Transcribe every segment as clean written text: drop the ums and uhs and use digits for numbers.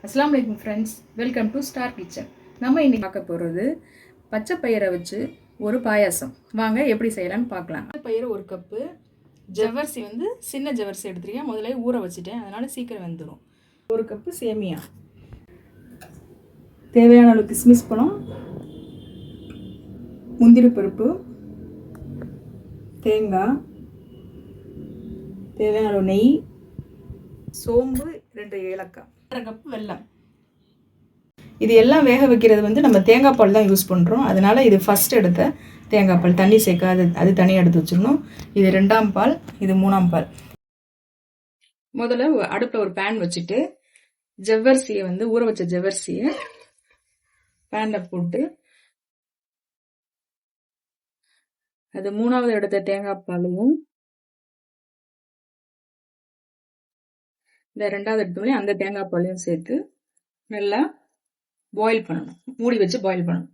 அஸ்ஸலாமு அலைக்கும் friends, welcome to star kitchen. நம்ம இன்னைக்கு பார்க்க போகிறது பச்சை பயிரை வச்சு ஒரு பாயாசம். வாங்க எப்படி செய்யலான்னு பார்க்கலாம். பச்சை பயிறு ஒரு கப்பு, ஜவ்வரிசி சின்ன ஜவ்வரிசி எடுத்துருக்கேன். முதல்ல ஊற வச்சுட்டேன், அதனால் சீக்கிரம் வெந்துடும். ஒரு கப்பு சேமியா, தேவையான அளவு கிஸ்மிஸ் பழம், முந்திரி பருப்பு, தேங்காய், தேவையான அளவு நெய், சோம்பு, 2 ஏலக்காய், 1/2 கப்பு வெல்லம். இது எல்லாம் வேக வைக்கிறது நம்ம தேங்காய் பால் தான் யூஸ் பண்ணுறோம். அதனால் இது ஃபஸ்ட் எடுத்த தேங்காய் பால், தண்ணி சேர்க்காது, அது தனியாக எடுத்து வச்சிடணும். இது 2ஆம் பால், இது 3ஆம் பால். முதல்ல அடுப்பில் ஒரு பேன் வச்சுட்டு ஜவ்வரிசியை ஊற வச்ச ஜவ்வரிசியை பேனில் போட்டு அது 3ஆவது எடுத்த தேங்காய் பாலையும் இந்த 2ஆவது எடுத்தோடனே அந்த தேங்காய் பாலையும் சேர்த்து நல்லா பாயில் பண்ணணும். மூடி வச்சு பாயில் பண்ணணும்.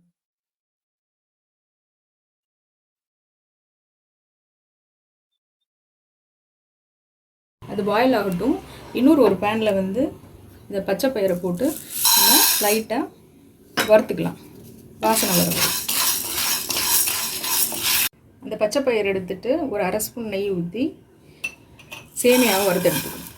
அது பாயில் ஆகட்டும். இன்னொரு ஒரு பேனில் இந்த பச்சை பயிரை போட்டு நம்ம லைட்டாக வறுத்துக்கலாம், வாசனை வரும். அந்த பச்சை பயிர் எடுத்துட்டு ஒரு 1/2 ஸ்பூன் நெய் ஊற்றி சேமியாவை வறுத்து எடுத்துக்கணும்.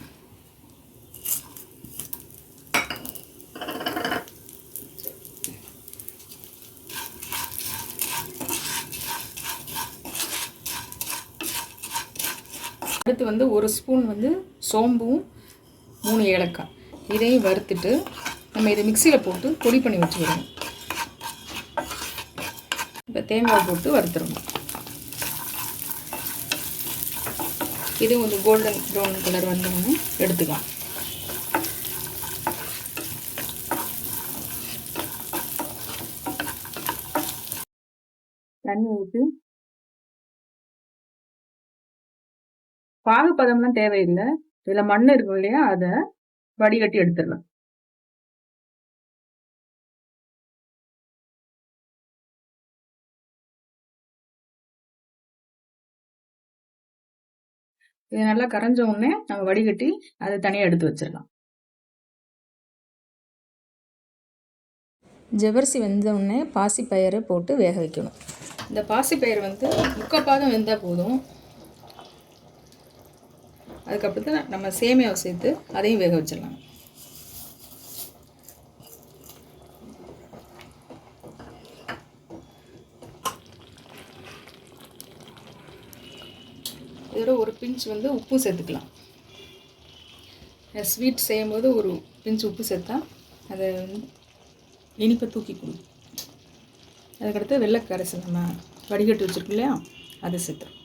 அடுத்து 1 ஸ்பூன் சோம்பும் 3 ஏலக்காய் இதையும் வறுத்துட்டு நம்ம இதை மிக்சியில் போட்டு பொடி பண்ணி வச்சுக்கிறோம். இப்போ தேங்காய் போட்டு வறுத்துடணும். இது கோல்டன் ப்ரௌன் கலர் வந்தோன்னு எடுத்துக்கலாம். தண்ணி ஊற்றி பாகுபதம்லாம் தேவையில்லை. இதில் மண் இருக்கும் இல்லையா, அதை வடிகட்டி எடுத்துடலாம். இது நல்லா கரைஞ்ச உடனே நம்ம வடிகட்டி அதை தனியாக எடுத்து வச்சிடலாம். ஜவ்வரிசி வெந்த உடனே பாசிப்பயிரை போட்டு வேக வைக்கணும். இந்த பாசிப்பயிர் 3/4 பாதம் வெந்தால் போதும். அதுக்கப்புறம் நம்ம சேமியாவை சேர்த்து அதையும் வேக வச்சிடலாம். இதோட ஒரு பிஞ்ச் உப்பும் சேர்த்துக்கலாம். ஸ்வீட் செய்யும்போது ஒரு பிஞ்ச் உப்பு சேர்த்தா அதை இனிப்பை தூக்கி கொடுக்கும். அதுக்கடுத்து வெள்ளை கரைசல் நம்ம வடிகட்டி வச்சுருக்கோம் இல்லையா, அதை சேர்த்துறோம்.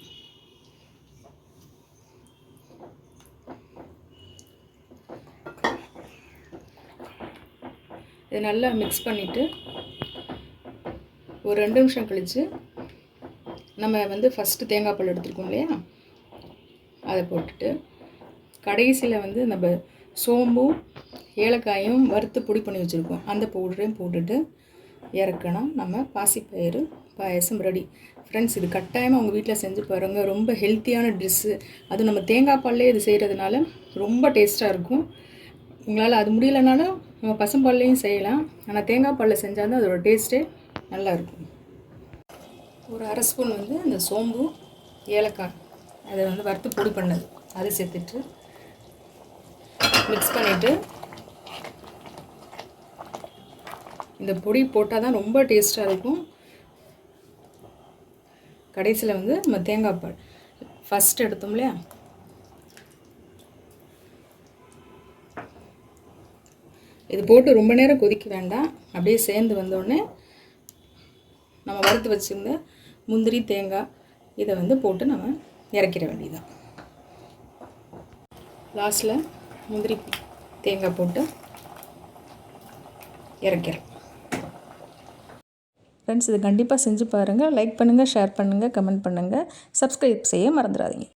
இது நல்லா மிக்ஸ் பண்ணிவிட்டு ஒரு 2 நிமிஷம் கழித்து நம்ம ஃபஸ்ட்டு தேங்காய் பால் எடுத்துருக்கோம் இல்லையா, அதை போட்டுட்டு கடைசியில் நம்ம சோம்பும் ஏலக்காயும் வறுத்து பொடி பண்ணி வச்சுருக்கோம், அந்த பவுடரையும் போட்டுட்டு இறக்கணும். நம்ம பாசிப்பயிறு பாயசம் ரெடி. ஃப்ரெண்ட்ஸ், இது கட்டாயமாக உங்கள் வீட்டில் செஞ்சு பாருங்கள். ரொம்ப ஹெல்த்தியான டிஷ்ஷு. அதுவும் நம்ம தேங்காய் பால்லே இது செய்கிறதுனால ரொம்ப டேஸ்ட்டாக இருக்கும். உங்களால் அது முடியலைனாலும் நம்ம பசும்பால்லையும் செய்யலாம். ஆனால் தேங்காய் பாலில் செஞ்சால் தான் அதோட டேஸ்ட்டே நல்லாயிருக்கும். ஒரு 1/2 ஸ்பூன் இந்த சோம்பு ஏலக்காய் அதை வறுத்து பொடி பண்ணது அதை சேர்த்துட்டு மிக்ஸ் பண்ணிவிட்டு, இந்த பொடி போட்டால் தான் ரொம்ப டேஸ்ட்டாக இருக்கும். கடைசியில் நம்ம தேங்காய் பால் ஃபஸ்ட் எடுத்தோம் இல்லையா, இது போட்டு ரொம்ப நேரம் கொதிக்க வேண்டாம். அப்படியே சேர்ந்து வந்தோடனே நம்ம வறுத்து வச்சுருந்த முந்திரி தேங்காய் இதை போட்டு நம்ம இறக்கிற வேண்டியதுதான். லாஸ்ட்டில் முந்திரி தேங்காய் போட்டு இறக்கிறோம். ஃப்ரெண்ட்ஸ், இது கண்டிப்பாக செஞ்சு பாருங்கள். லைக் பண்ணுங்கள், ஷேர் பண்ணுங்கள், கமெண்ட் பண்ணுங்கள், சப்ஸ்கிரைப் செய்ய மறந்துடாதீங்க.